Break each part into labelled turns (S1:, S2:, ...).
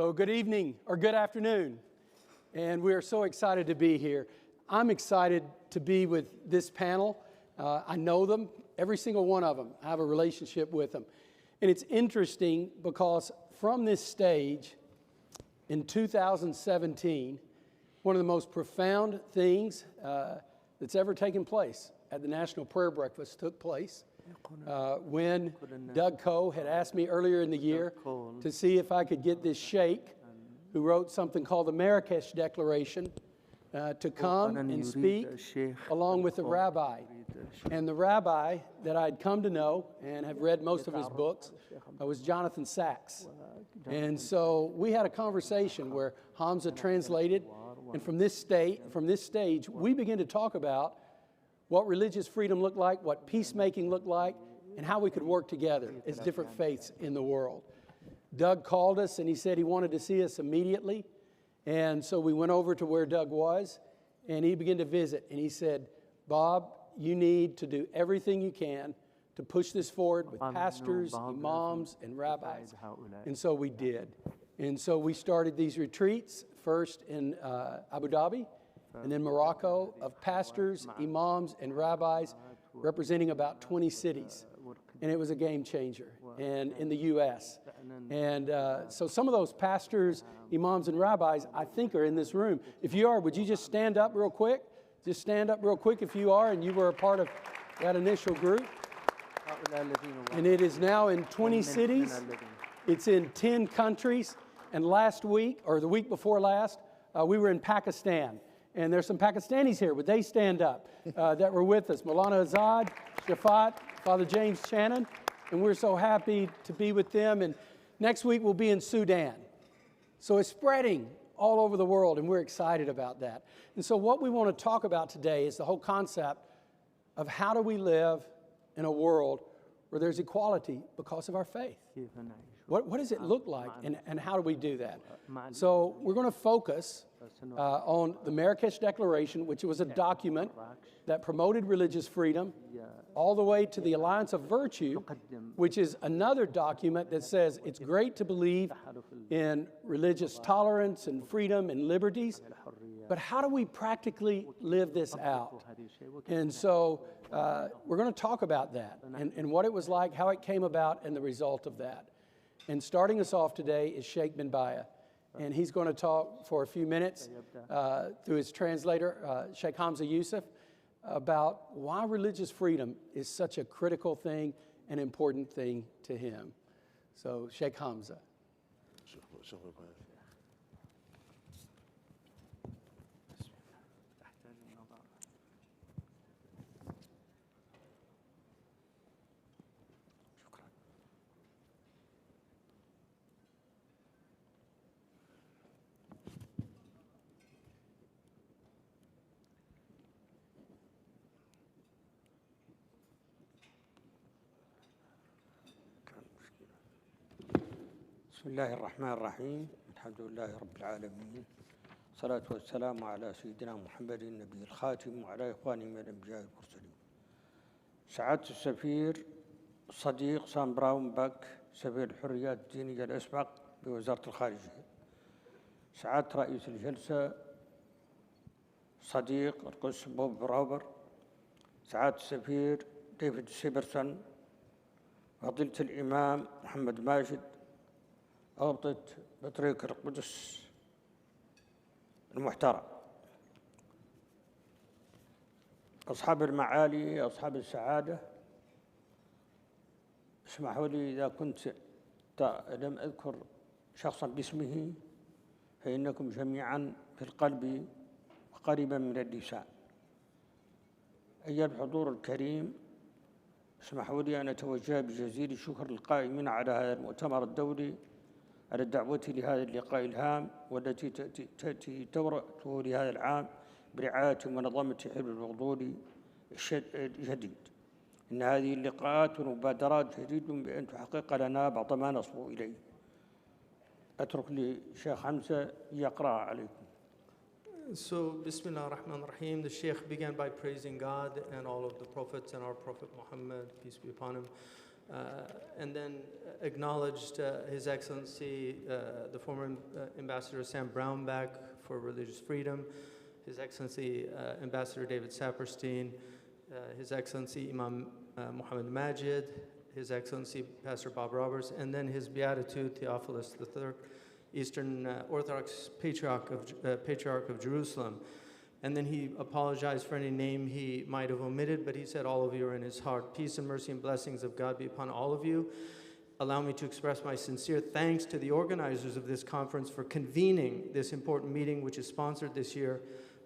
S1: So good evening or good afternoon, and we are so excited to be here. I'm excited to be with this panel. I know them, every single one of them. I have a relationship with them. And it's interesting because from this stage in 2017, one of the most profound things that's ever taken place at the National Prayer Breakfast took place when Doug Coe had asked me earlier in the year to see if I could get this sheikh who wrote something called the Marrakesh Declaration to come and speak along with the rabbi. And the rabbi that I'd come to know and have read most of his books was Jonathan Sacks. And so we had a conversation where Hamza translated, and from this stage, we began to talk about what religious freedom looked like, what peacemaking looked like, and how we could work together as different faiths in the world. Doug called us and he said he wanted to see us immediately. And so we went over to where Doug was and he began to visit. And he said, Bob, you need to do everything you can to push this forward with pastors, imams, and rabbis. And so we did. And so we started these retreats, first in Abu Dhabi, and then Morocco, of pastors, imams, and rabbis representing about 20 cities. And it was a game changer, and in the U.S. And so some of those pastors, imams, and rabbis, I think, are in this room. If you are, would you just stand up real quick? Just stand up real quick if you are and you were a part of that initial group. And it is now in 20 cities. It's in 10 countries. And last week, or the week before last, we were in Pakistan. And there's some Pakistanis here. Would they stand up that were with us? Maulana Azad, Shafat, Father James Channon. And we're so happy to be with them. And next week we'll be in Sudan. So it's spreading all over the world, and we're excited about that. And so what we want to talk about today is the whole concept of how do we live in a world where there's equality because of our faith. What does it look like, and how do we do that? So we're going to focus on the Marrakesh Declaration, which was a document that promoted religious freedom, all the way to the Alliance of Virtue, which is another document that says it's great to believe in religious tolerance and freedom and liberties, but how do we practically live this out? And so we're going to talk about that and what it was like, how it came about, and the result of that. And starting us off today is Sheikh Bin Bayyah. And he's going to talk for a few minutes through his translator, Sheikh Hamza Yusuf, about why religious freedom is such a critical thing and important thing to him. So, Sheikh Hamza.
S2: بسم الله الرحمن الرحيم الحمد لله رب العالمين الصلاة والسلام على سيدنا محمد النبي الخاتم وعلى إخوانه من الأنبياء والمرسلين. سعادة السفير صديق سام براون باك سفير الحريات الدينية الأسبق بوزارة الخارجية. سعادة رئيس الجلسة صديق القس بوب براوبر. سعادة السفير ديفيد سيبرسون. فضيلة الإمام محمد ماجد أضبط بطريق القدس المحترم. أصحاب المعالي، أصحاب السعادة، اسمحوا لي إذا كنت لم أذكر شخصا باسمه فإنكم جميعا في القلب وقريبا من اللسان. أيها الحضور الكريم، اسمحوا لي أن أتوجه بجزيل الشكر للقائمين على هذا المؤتمر الدولي على الدعوة لهذا اللقاء الهام والتي تأتي دورته لهذا العام برعاية منظمة حزب الفضول الجديد. إن هذه اللقاءات والمبادرات جديد بأن تحقق لنا بعض ما نصبو إليه. أترك لشيخ حمزة يقرأ عليكم.
S3: So, Bismillah ar-Rahman ar-Rahim, the Sheikh began by praising God and all of the prophets and our Prophet Muhammad, peace be upon him. and then acknowledged His Excellency, the former Ambassador Sam Brownback for religious freedom, His Excellency Ambassador David Saperstein, His Excellency Imam Muhammad Majid, His Excellency Pastor Bob Roberts, and then His Beatitude Theophilos III, Eastern Orthodox Patriarch of Jerusalem. And then he apologized for any name he might have omitted, but he said all of you are in his heart. Peace and mercy and blessings of God be upon all of you. Allow me to express my sincere thanks to the organizers of this conference for convening this important meeting, which is sponsored this year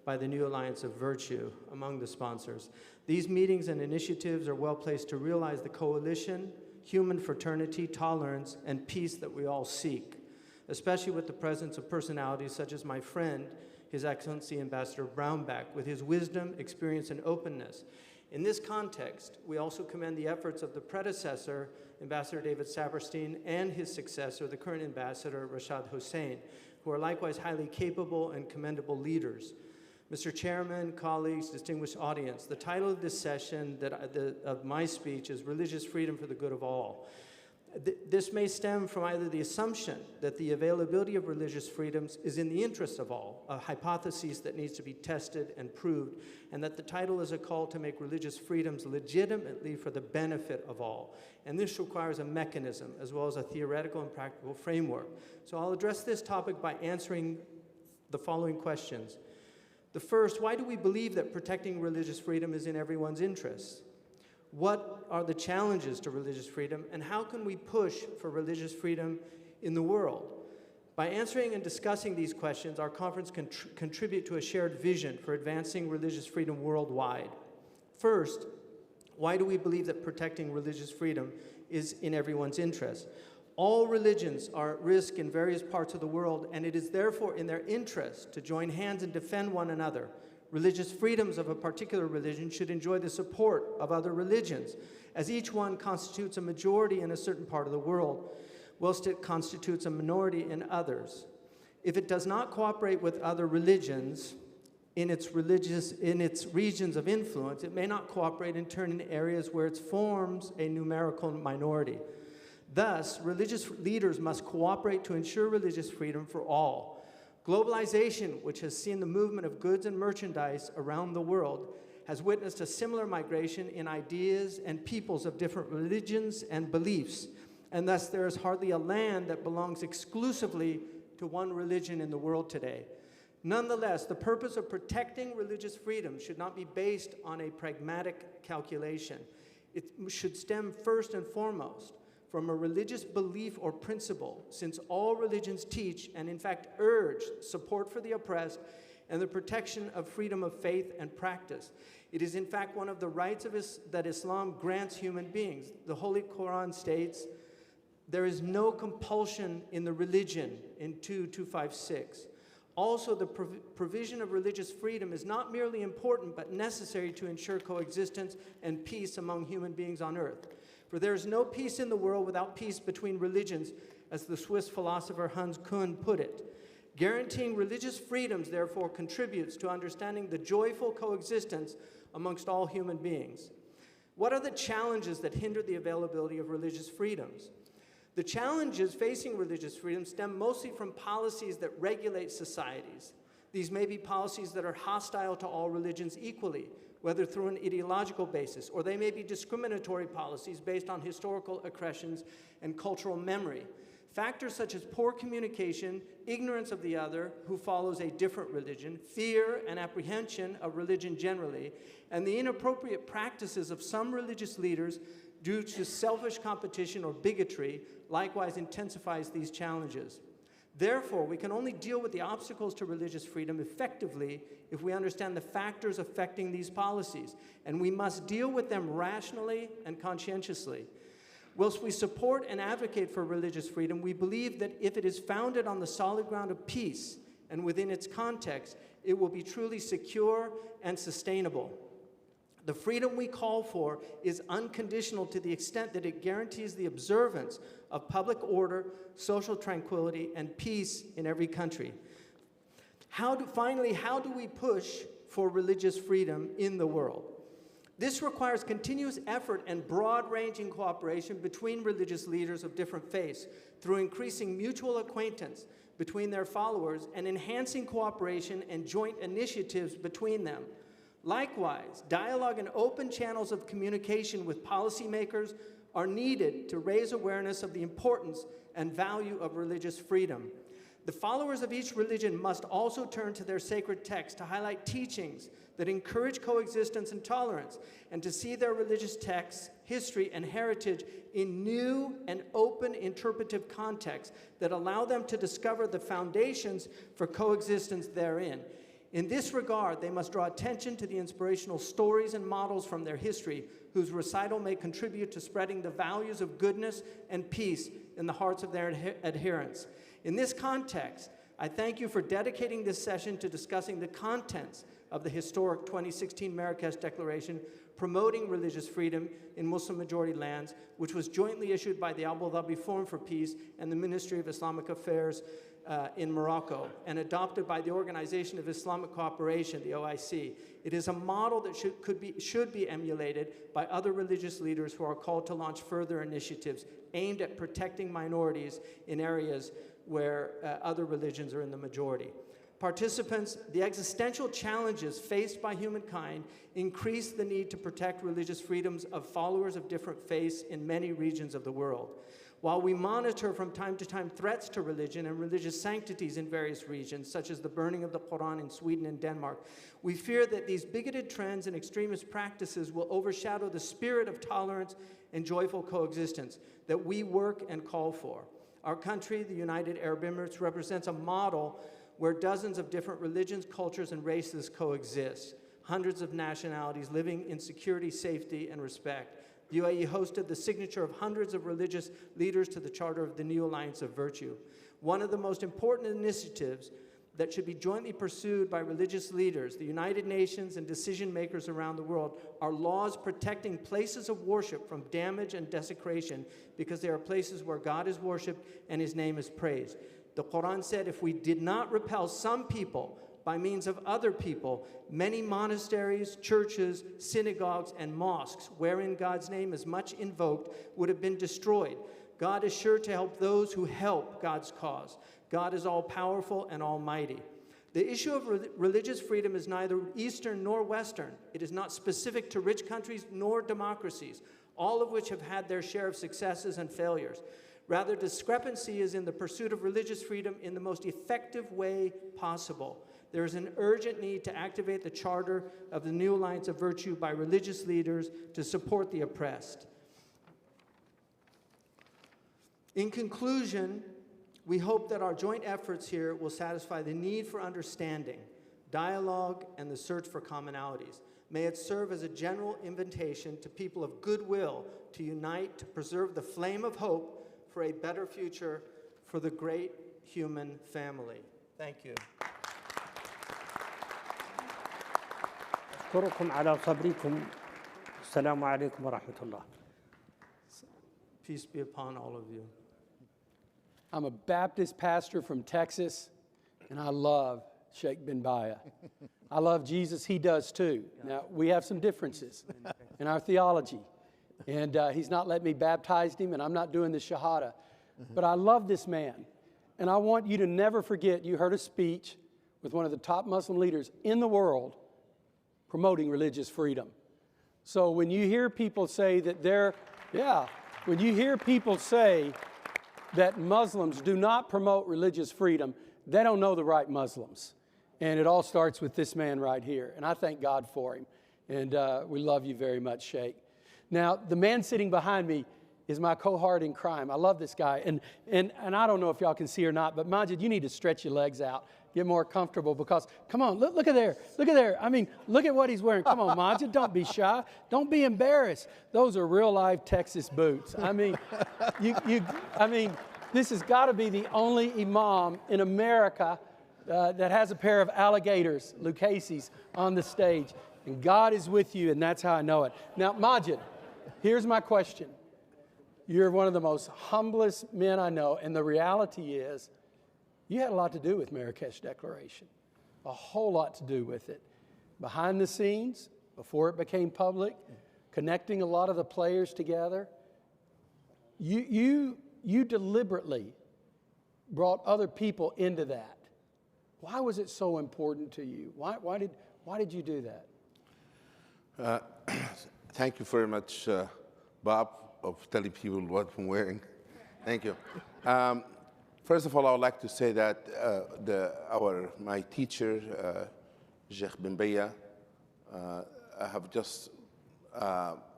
S3: by the New Alliance of Virtue among the sponsors. These meetings and initiatives are well placed to realize the coalition, human fraternity, tolerance, and peace that we all seek, especially with the presence of personalities such as my friend, His Excellency Ambassador Brownback, with his wisdom, experience, and openness. In this context, we also commend the efforts of the predecessor, Ambassador David Saperstein, and his successor, the current Ambassador Rashad Hussain, who are likewise highly capable and commendable leaders. Mr. Chairman, colleagues, distinguished audience, the title of this session of my speech is Religious Freedom for the Good of All. This may stem from either the assumption that the availability of religious freedoms is in the interest of all, a hypothesis that needs to be tested and proved, and that the title is a call to make religious freedoms legitimately for the benefit of all. And this requires a mechanism as well as a theoretical and practical framework. So I'll address this topic by answering the following questions. The first, why do we believe that protecting religious freedom is in everyone's interest? What are the challenges to religious freedom, and how can we push for religious freedom in the world? By answering and discussing these questions, our conference can contribute to a shared vision for advancing religious freedom worldwide. First, why do we believe that protecting religious freedom is in everyone's interest? All religions are at risk in various parts of the world, and it is therefore in their interest to join hands and defend one another. Religious freedoms of a particular religion should enjoy the support of other religions, as each one constitutes a majority in a certain part of the world, whilst it constitutes a minority in others. If it does not cooperate with other religions in its regions of influence, it may not cooperate in turn in areas where it forms a numerical minority. Thus, religious leaders must cooperate to ensure religious freedom for all. Globalization, which has seen the movement of goods and merchandise around the world, has witnessed a similar migration in ideas and peoples of different religions and beliefs, and thus there is hardly a land that belongs exclusively to one religion in the world today. Nonetheless, the purpose of protecting religious freedom should not be based on a pragmatic calculation. It should stem first and foremost from a religious belief or principle, since all religions teach and in fact urge support for the oppressed and the protection of freedom of faith and practice. It is in fact one of the rights that Islam grants human beings. The Holy Quran states, there is no compulsion in the religion in 2:256. Also, the provision of religious freedom is not merely important but necessary to ensure coexistence and peace among human beings on earth. For there is no peace in the world without peace between religions, as the Swiss philosopher Hans Kuhn put it. Guaranteeing religious freedoms, therefore, contributes to understanding the joyful coexistence amongst all human beings. What are the challenges that hinder the availability of religious freedoms? The challenges facing religious freedom stem mostly from policies that regulate societies. These may be policies that are hostile to all religions equally, whether through an ideological basis, or they may be discriminatory policies based on historical accretions and cultural memory. Factors such as poor communication, ignorance of the other who follows a different religion, fear and apprehension of religion generally, and the inappropriate practices of some religious leaders due to selfish competition or bigotry likewise intensifies these challenges. Therefore, we can only deal with the obstacles to religious freedom effectively if we understand the factors affecting these policies, and we must deal with them rationally and conscientiously. Whilst we support and advocate for religious freedom, we believe that if it is founded on the solid ground of peace and within its context, it will be truly secure and sustainable. The freedom we call for is unconditional to the extent that it guarantees the observance of public order, social tranquility, and peace in every country. Finally, how do we push for religious freedom in the world? This requires continuous effort and broad-ranging cooperation between religious leaders of different faiths through increasing mutual acquaintance between their followers and enhancing cooperation and joint initiatives between them. Likewise, dialogue and open channels of communication with policymakers are needed to raise awareness of the importance and value of religious freedom. The followers of each religion must also turn to their sacred texts to highlight teachings that encourage coexistence and tolerance, and to see their religious texts, history, and heritage in new and open interpretive contexts that allow them to discover the foundations for coexistence therein. In this regard, they must draw attention to the inspirational stories and models from their history, whose recital may contribute to spreading the values of goodness and peace in the hearts of their adherents. In this context, I thank you for dedicating this session to discussing the contents of the historic 2016 Marrakesh Declaration promoting religious freedom in Muslim-majority lands, which was jointly issued by the Abu Dhabi Forum for Peace and the Ministry of Islamic Affairs in Morocco, and adopted by the Organization of Islamic Cooperation, the OIC. It is a model that should be emulated by other religious leaders who are called to launch further initiatives aimed at protecting minorities in areas where other religions are in the majority. Participants, the existential challenges faced by humankind increase the need to protect religious freedoms of followers of different faiths in many regions of the world. While we monitor from time to time threats to religion and religious sanctities in various regions, such as the burning of the Quran in Sweden and Denmark, we fear that these bigoted trends and extremist practices will overshadow the spirit of tolerance and joyful coexistence that we work and call for. Our country, the United Arab Emirates, represents a model where dozens of different religions, cultures, and races coexist, hundreds of nationalities living in security, safety, and respect. The UAE hosted the signature of hundreds of religious leaders to the Charter of the New Alliance of Virtue. One of the most important initiatives that should be jointly pursued by religious leaders, the United Nations, and decision makers around the world are laws protecting places of worship from damage and desecration, because they are places where God is worshipped and His name is praised. The Quran said, if we did not repel some people by means of other people, many monasteries, churches, synagogues, and mosques wherein God's name is much invoked would have been destroyed. God is sure to help those who help God's cause. God is all-powerful and almighty. The issue of religious freedom is neither Eastern nor Western. It is not specific to rich countries nor democracies, all of which have had their share of successes and failures. Rather, discrepancy is in the pursuit of religious freedom in the most effective way possible. There is an urgent need to activate the Charter of the New Alliance of Virtue by religious leaders to support the oppressed. In conclusion, we hope that our joint efforts here will satisfy the need for understanding, dialogue, and the search for commonalities. May it serve as a general invitation to people of goodwill to unite to preserve the flame of hope for a better future for the great human family. Thank you.
S2: أشكركم على صبركم. السلام عليكم ورحمة الله.
S3: Peace be upon all of you.
S1: I'm a Baptist pastor from Texas, and I love Sheikh Bin Bayyah. I love Jesus. He does too. Now, we have some differences in our theology. And he's not let me baptize him, and I'm not doing the Shahada. But I love this man. And I want you to never forget, you heard a speech with one of the top Muslim leaders in the world promoting religious freedom. So when you hear people say that when you hear people say that Muslims do not promote religious freedom, they don't know the right Muslims. And it all starts with this man right here. And I thank God for him. And we love you very much, Sheikh. Now, the man sitting behind me is my cohort in crime. I love this guy. And I don't know if y'all can see or not, but Majid, you need to stretch your legs out, get more comfortable, because, come on, look at there. Look at there. I mean, look at what he's wearing. Come on, Majid, don't be shy. Don't be embarrassed. Those are real live Texas boots. I mean, this has got to be the only imam in America that has a pair of alligators, Lucchese's, on the stage. And God is with you, and that's how I know it. Now, Majid, here's my question. You're one of the most humblest men I know, and the reality is you had a lot to do with Marrakesh Declaration, a whole lot to do with it. Behind the scenes, before it became public, connecting a lot of the players together. You deliberately brought other people into that. Why was it so important to you? Why did you do that?
S4: Thank you very much, Bob, of telling people what I'm wearing. Thank you. First of all, I would like to say that my teacher, Sheikh Bin Bayyah, have just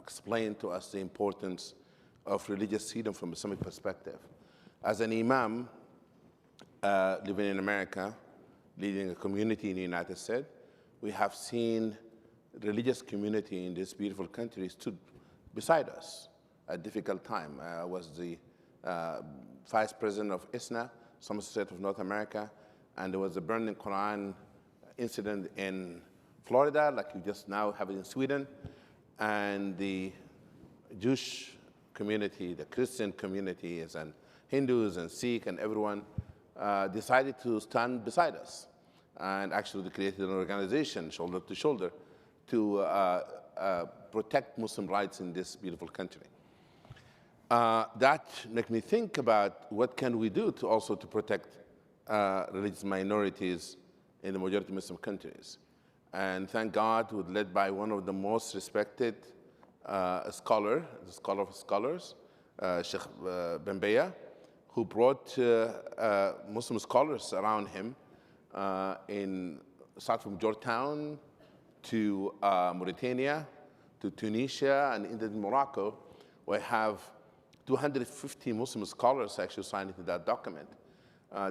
S4: explained to us the importance of religious freedom from a Islamic perspective. As an imam living in America, leading a community in the United States, we have seen religious community in this beautiful country stood beside us at a difficult time. I was the vice president of ISNA, Islamic State of North America, and there was a burning Quran incident in Florida, like you just now have it in Sweden, and the Jewish community, the Christian communities, and Hindus and Sikh and everyone decided to stand beside us. And actually they created an organization, shoulder to shoulder, to protect Muslim rights in this beautiful country. That made me think about what can we do to also to protect religious minorities in the majority Muslim countries. And thank God, we're led by one of the most respected the scholar of scholars, Sheikh Bin Bayyah, who brought Muslim scholars around him start from Georgetown to Mauritania, to Tunisia, and in Morocco. We have 250 Muslim scholars actually signed into that document.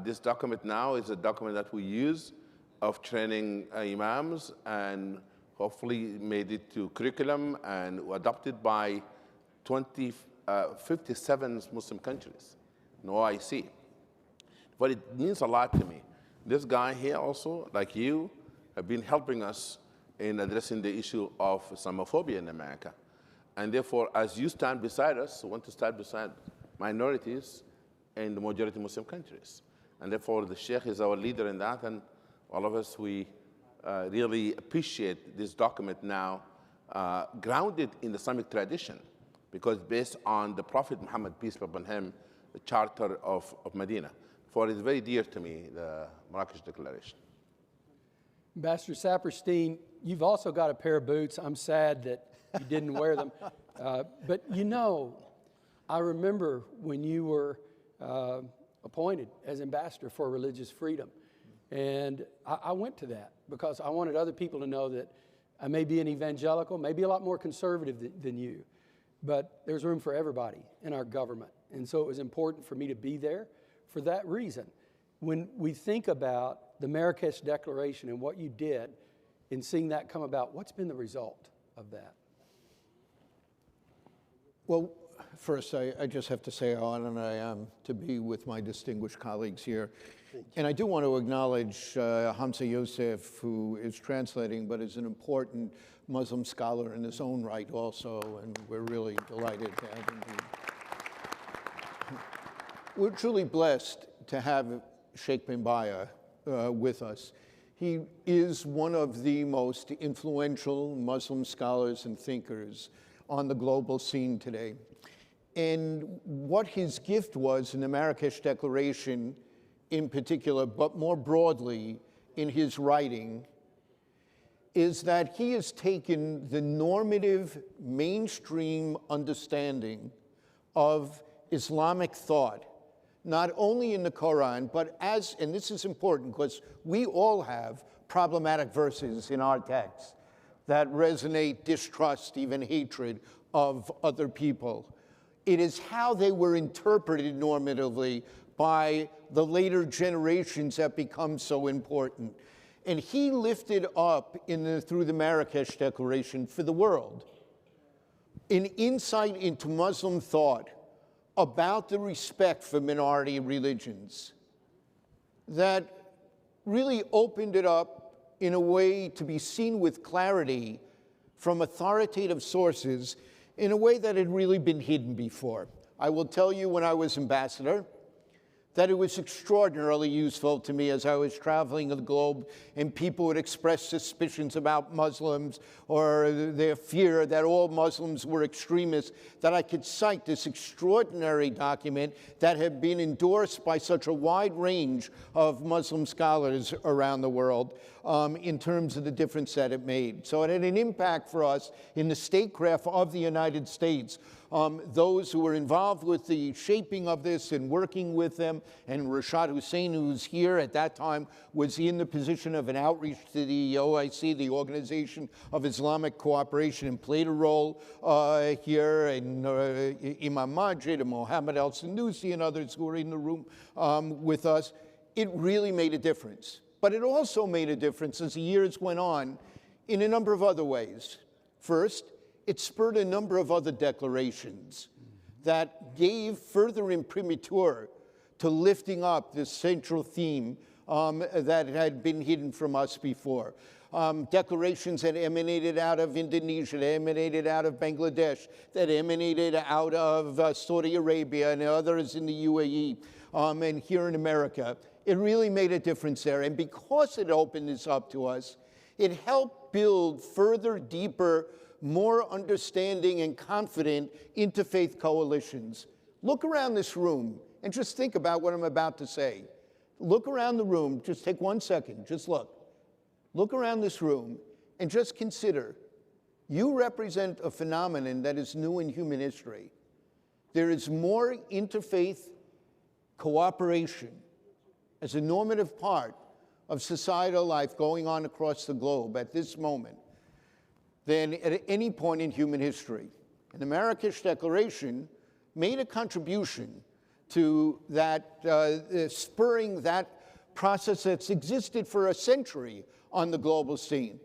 S4: This document now is a document that we use of training imams, and hopefully made it to curriculum and adopted by 57 Muslim countries in OIC. But it means a lot to me. This guy here also, like you, have been helping us in addressing the issue of Islamophobia in America. And therefore, as you stand beside us, we want to stand beside minorities in the majority Muslim countries. And therefore, the Sheikh is our leader in that, and all of us, we really appreciate this document now, grounded in the Islamic tradition, because based on the Prophet Muhammad, peace be upon him, the Charter of Medina. For it's very dear to me, the Marrakesh Declaration.
S1: Ambassador Saperstein, you've also got a pair of boots. I'm sad that you didn't wear them. But you know, I remember when you were appointed as ambassador for religious freedom. And I went to that because I wanted other people to know that I may be an evangelical, maybe a lot more conservative than you, but there's room for everybody in our government. And so it was important for me to be there for that reason. When we think about the Marrakesh Declaration and what you did in seeing that come about, what's been the result of that?
S5: Well, first, I just have to say how honored I am to be with my distinguished colleagues here. And I do want to acknowledge Hamza Youssef, who is translating, but is an important Muslim scholar in his own right also, and we're really delighted to have him here. We're truly blessed to have Sheikh Bin Bayyah with us. He is one of the most influential Muslim scholars and thinkers on the global scene today. And what his gift was in the Marrakesh Declaration in particular, but more broadly in his writing, is that he has taken the normative mainstream understanding of Islamic thought, not only in the Quran, but and this is important because we all have problematic verses in our text that resonate distrust, even hatred of other people. It is how they were interpreted normatively by the later generations that become so important. And he lifted up through the Marrakesh Declaration for the world an insight into Muslim thought about the respect for minority religions that really opened it up in a way to be seen with clarity from authoritative sources in a way that had really been hidden before. I will tell you, when I was ambassador, that it was extraordinarily useful to me as I was traveling the globe and people would express suspicions about Muslims or their fear that all Muslims were extremists, that I could cite this extraordinary document that had been endorsed by such a wide range of Muslim scholars around the world in terms of the difference that it made. So it had an impact for us in the statecraft of the United States. Those who were involved with the shaping of this and working with them, and Rashad Hussein, who's here at that time, was in the position of an outreach to the OIC, the Organization of Islamic Cooperation, and played a role here, and Imam Majid and Mohammed al-Sanusi and others who were in the room with us. It really made a difference. But it also made a difference as the years went on in a number of other ways. First, it spurred a number of other declarations that gave further imprimatur to lifting up this central theme that had been hidden from us before. Declarations that emanated out of Indonesia, that emanated out of Bangladesh, that emanated out of Saudi Arabia and others in the UAE and here in America. It really made a difference there. And because it opened this up to us, it helped build further, deeper, more understanding and confident interfaith coalitions. Look around this room and just think about what I'm about to say. Look around the room, just take 1 second, just look. Look around this room and just consider, you represent a phenomenon that is new in human history. There is more interfaith cooperation as a normative part of societal life going on across the globe at this moment than at any point in human history. And the Marrakesh Declaration made a contribution to that, spurring that process that's existed for a century on the global scene.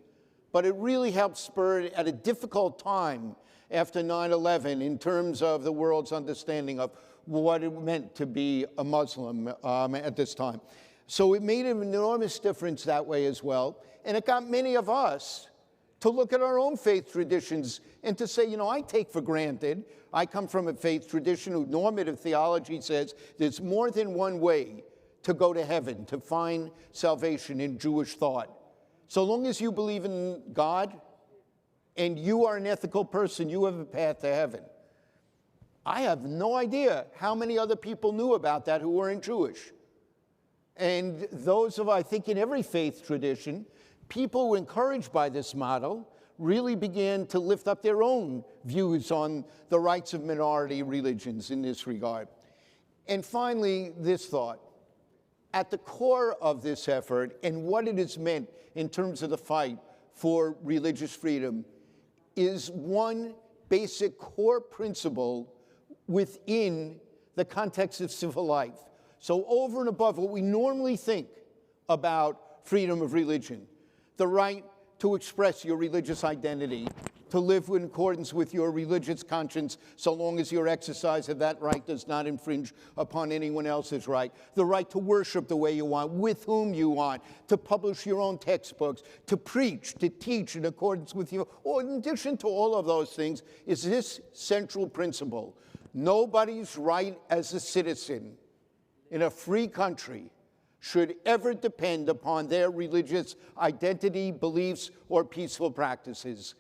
S5: But it really helped spur it at a difficult time after 9/11 in terms of the world's understanding of what it meant to be a Muslim at this time. So it made an enormous difference that way as well. And it got many of us to look at our own faith traditions and to say, you know, I take for granted, I come from a faith tradition whose normative theology says there's more than one way to go to heaven, to find salvation in Jewish thought. So long as you believe in God and you are an ethical person, you have a path to heaven. I have no idea how many other people knew about that who weren't Jewish. And those of, I think, in every faith tradition, people who were encouraged by this model really began to lift up their own views on the rights of minority religions in this regard. And finally, this thought. At the core of this effort and what it has meant in terms of the fight for religious freedom is one basic core principle within the context of civil life. So over and above what we normally think about freedom of religion, the right to express your religious identity, to live in accordance with your religious conscience so long as your exercise of that right does not infringe upon anyone else's right, the right to worship the way you want, with whom you want, to publish your own textbooks, to preach, to teach in accordance with you. Or in addition to all of those things is this central principle. Nobody's right as a citizen in a free country should ever depend upon their religious identity, beliefs, or peaceful practices.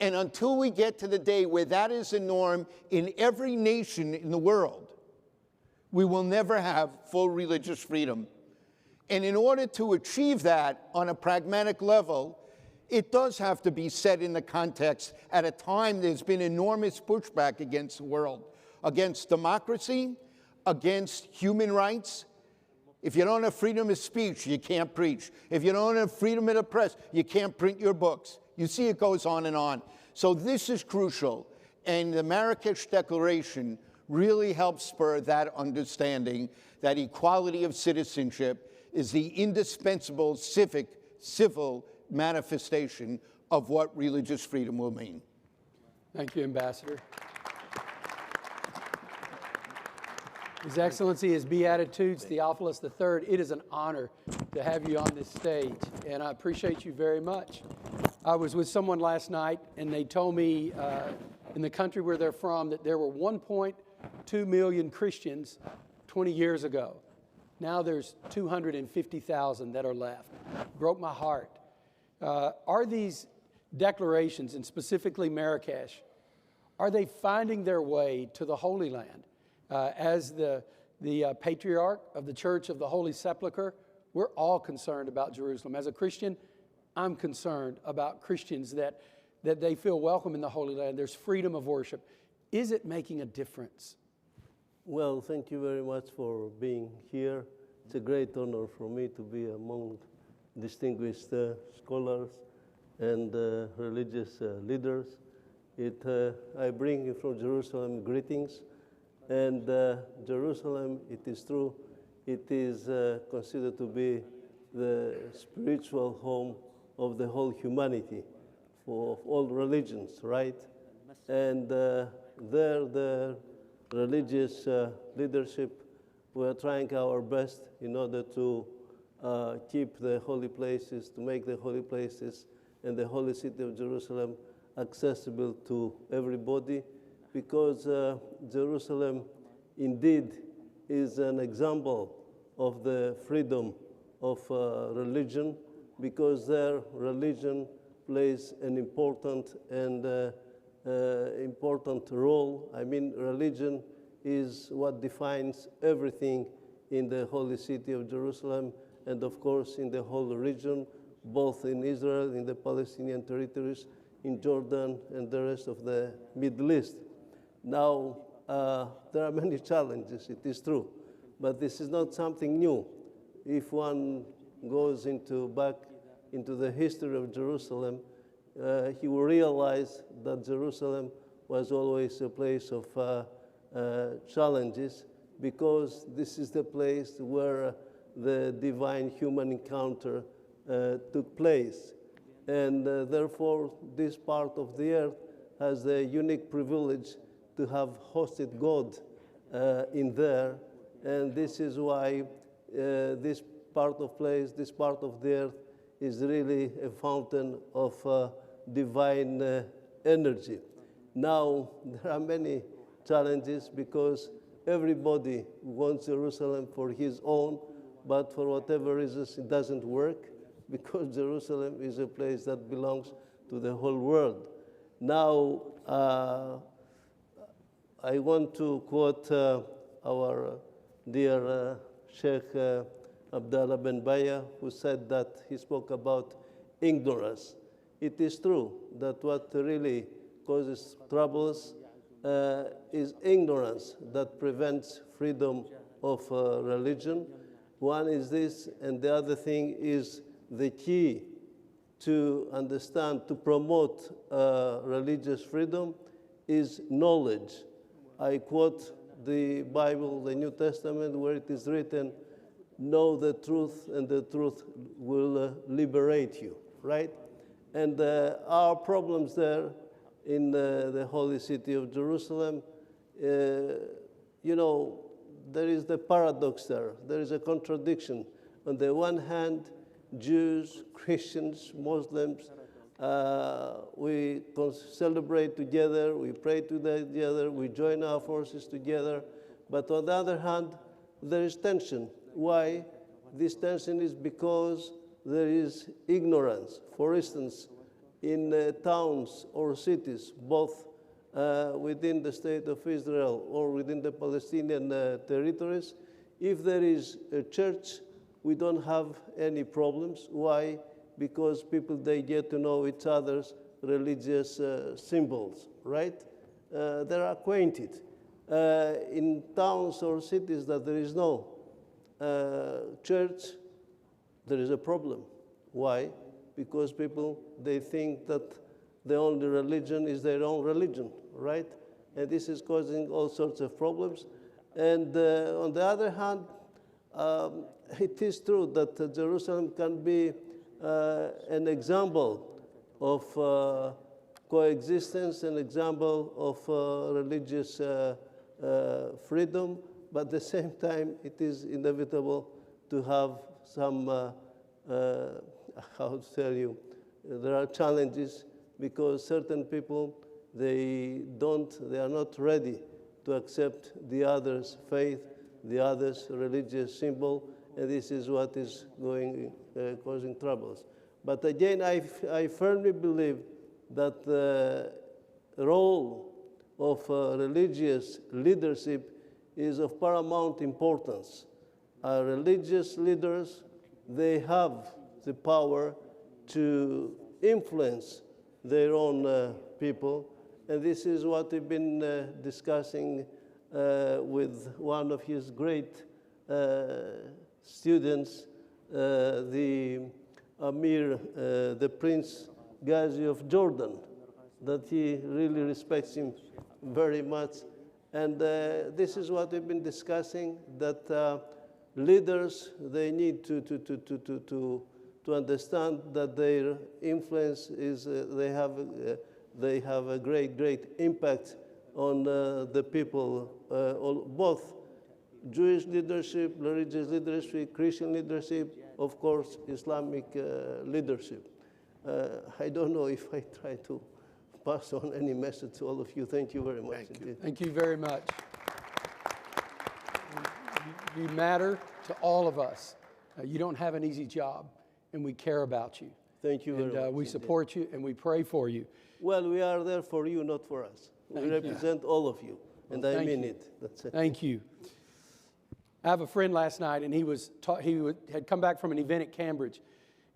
S5: And until we get to the day where that is the norm in every nation in the world, we will never have full religious freedom. And in order to achieve that on a pragmatic level, it does have to be set in the context at a time there's been enormous pushback against the world, against democracy, against human rights. If you don't have freedom of speech, you can't preach. If you don't have freedom of the press, you can't print your books. You see, it goes on and on. So this is crucial. And the Marrakesh Declaration really helps spur that understanding that equality of citizenship is the indispensable civil manifestation of what religious freedom will mean.
S1: Thank you, Ambassador. His Excellency, His Beatitudes, Theophilos III, it is an honor to have you on this stage, and I appreciate you very much. I was with someone last night, and they told me in the country where they're from that there were 1.2 million Christians 20 years ago. Now there's 250,000 that are left. Broke my heart. Are these declarations, and specifically Marrakesh, are they finding their way to the Holy Land? As the patriarch of the Church of the Holy Sepulchre, we're all concerned about Jerusalem. As a Christian, I'm concerned about Christians that they feel welcome in the Holy Land. There's freedom of worship. Is it making a difference?
S6: Well, thank you very much for being here. It's a great honor for me to be among distinguished scholars and religious leaders. I bring you from Jerusalem greetings. And Jerusalem, it is true, it is considered to be the spiritual home of the whole humanity, of all religions, right? And there, the religious leadership, we are trying our best in order to keep the holy places, to make the holy places and the holy city of Jerusalem accessible to everybody, because Jerusalem indeed is an example of the freedom of religion, because their religion plays an important role. I mean, religion is what defines everything in the holy city of Jerusalem, and of course in the whole region, both in Israel, in the Palestinian territories, in Jordan, and the rest of the Middle East. Now, there are many challenges, it is true, but this is not something new. If one goes back into the history of Jerusalem, he will realize that Jerusalem was always a place of challenges, because this is the place where the divine human encounter took place. And therefore, this part of the earth has the unique privilege to have hosted God in there. And this is why this part of the earth is really a fountain of divine energy. Now, there are many challenges, because everybody wants Jerusalem for his own, but for whatever reasons it doesn't work, because Jerusalem is a place that belongs to the whole world. Now, I want to quote our dear Sheikh Bin Bayyah, who said that he spoke about ignorance. It is true that what really causes troubles is ignorance that prevents freedom of religion. One is this, and the other thing is the key to understand, to promote religious freedom is knowledge. I quote the Bible, the New Testament, where it is written, "Know the truth, and the truth will liberate you," right? And our problems there in the holy city of Jerusalem, you know, there is the paradox there. There is a contradiction. On the one hand, Jews, Christians, Muslims, we celebrate together, we pray together, we join our forces together. But on the other hand, there is tension. Why? This tension is because there is ignorance. For instance, in towns or cities, both within the state of Israel or within the Palestinian territories, if there is a church, we don't have any problems. Why? Because people, they get to know each other's religious symbols, right? They're acquainted. In towns or cities that there is no church, there is a problem. Why? Because people, they think that the only religion is their own religion, right? And this is causing all sorts of problems. And on the other hand, it is true that Jerusalem can be an example of coexistence, an example of religious freedom, but at the same time, it is inevitable to have some, how to tell you, there are challenges, because certain people, they are not ready to accept the other's faith, the others' religious symbol, and this is what is causing troubles. But again, I firmly believe that the role of religious leadership is of paramount importance. Religious leaders, they have the power to influence their own people, and this is what we've been discussing with one of his great students, the Amir, the Prince Ghazi of Jordan, that he really respects him very much. And this is what we've been discussing, that leaders, they need to understand that their influence is, they have a great impact on the people, both Jewish leadership, religious leadership, Christian leadership, of course, Islamic leadership. I don't know if I try to pass on any message to all of you. Thank you very much.
S1: Thank you very much. You matter to all of us. You don't have an easy job, and we care about you.
S6: Thank you very much.
S1: We support you, and we pray for you.
S6: Well, we are there for you, not for us. We represent all of you, and I mean it. That's it.
S1: Thank you. I have a friend last night, and he had come back from an event at Cambridge,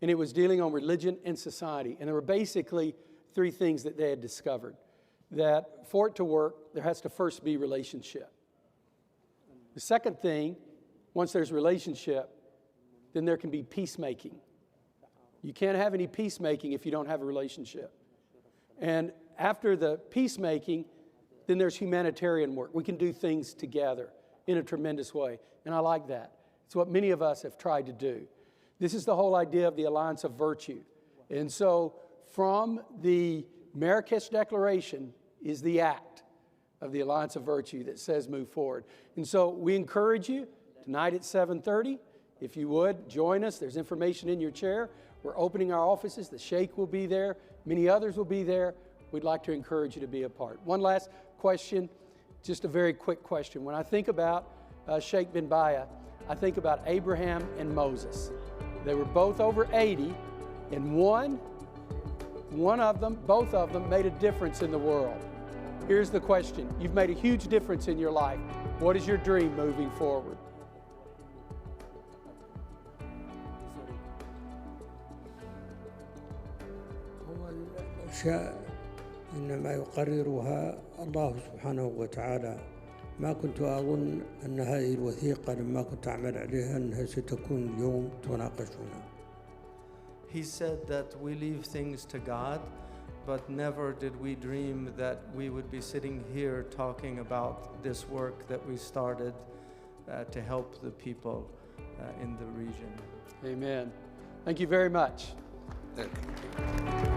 S1: and it was dealing on religion and society. And there were basically three things that they had discovered. That for it to work, there has to first be relationship. The second thing, once there's relationship, then there can be peacemaking. You can't have any peacemaking if you don't have a relationship. And after the peacemaking, then there's humanitarian work. We can do things together in a tremendous way. And I like that. It's what many of us have tried to do. This is the whole idea of the alliance of virtue. And so from the Marrakesh Declaration is the act of the alliance of virtue that says move forward. And so we encourage you tonight at 7:30, if you would, join us. There's information in your chair. We're opening our offices. The Sheikh will be there. Many others will be there. We'd like to encourage you to be a part. One last question, just a very quick question. When I think about Sheikh Bin Bayyah, I think about Abraham and Moses. They were both over 80, and both of them made a difference in the world. Here's the question. You've made a huge difference in your life. What is your dream moving forward?
S2: الأشياء إنما يقررها الله سبحانه وتعالى. ما كنت أظن أن هذه الوثيقة لما كنت أعمل عليها أنها ستكون اليوم تناقشنا.
S3: He said that we leave things to God, but never did we dream that we would be sitting here talking about this work that we started to help the people in the region.
S1: Amen. Thank you very much.
S4: Thank you.